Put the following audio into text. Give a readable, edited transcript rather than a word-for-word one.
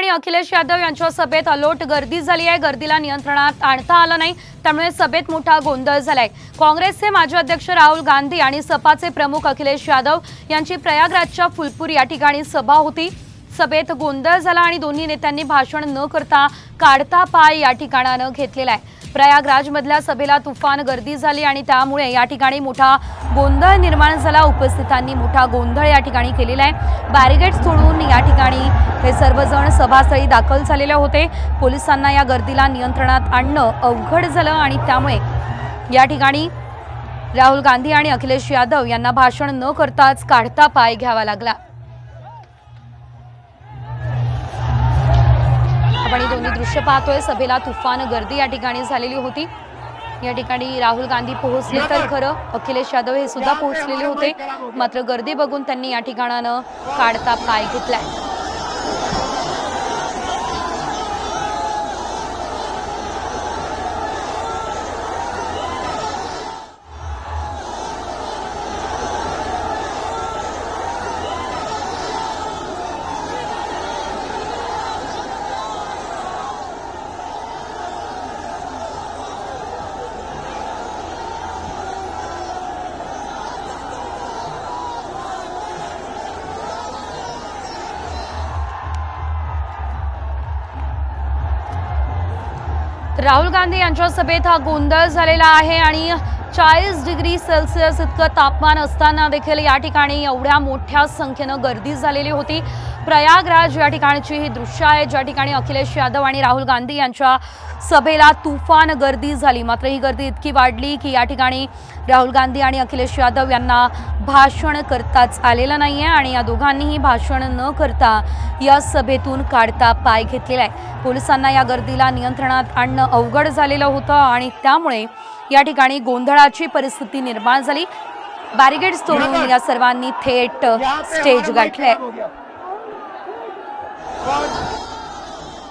आणि अखिलेश यादव यांच्या सभेत अलोट गर्दी झाली आहे। गर्दीला नियंत्रणात आणता आलं नाही, त्यामुळे सभेत मोठा गोंधळ झालाय। काँग्रेसचे माजी अध्यक्ष राहुल गांधी आणि सपाचे प्रमुख अखिलेश यादव यांची प्रयागराजच्या फुलपूर या ठिकाणी सभा होती। सभेत गोंधळ झाला आणि दोन्ही नेत्यांनी भाषण न करता काढता पाय या ठिकाणाने घेतलेला आहे। प्रयागराजमधल्या सभेला तुफान गर्दी झाली आणि त्यामुळे या ठिकाणी मोठा गोंधळ निर्माण झाला। उपस्थितांनी मोठा गोंधळ या ठिकाणी केलेला आहे। बॅरिकेड्स तोडून या ठिकाणी हे सर्वजण सभास्थळी दाखल झालेले होते। पोलिसांना या गर्दीला नियंत्रणात आणणं अवघड झालं आणि त्यामुळे या ठिकाणी राहुल गांधी आणि अखिलेश यादव यांना भाषण न करताच काढता पाय घ्यावा लागला। आपण दोन्ही दृश्य पाहतोय। सभेला तुफान गर्दी या ठिकाणी झालेली होती। या ठिकाणी राहुल गांधी पोहोचले तर खरं, अखिलेश यादव हे सुद्धा पोहोचलेले होते, मात्र गर्दी बघून त्यांनी या ठिकाणानं काढता पाय घेतलाय। राहुल गांधी यांच्या सभेत हा गोंधळ झालेला आहे आणि 40 डिग्री सेल्सियस इतकं तापमान असताना देखील या ठिकाणी एवढ्या मोठ्या संख्येनं गर्दी झालेली होती। प्रयागराज या ठिकाणची ही दृश्य आहे, ज्या ठिकाणी अखिलेश यादव आणि राहुल गांधी यांच्या सभेला तुफान गर्दी झाली। मात्र ही गर्दी इतकी वाढली की या ठिकाणी राहुल गांधी आणि अखिलेश यादव यांना भाषण करताच आलेलं नाहीये आणि या दोघांनीही भाषण न करता या सभेतून काढता पाय घेतलेला आहे। पोलिसांना या गर्दीला नियंत्रणात आणणं अवघड झालेलं होतं आणि त्यामुळे या ठिकाणी गोंधळाची परिस्थिती निर्माण झाली। बॅरिकेड्स तोडून या सर्वांनी थेट स्टेज गाठले।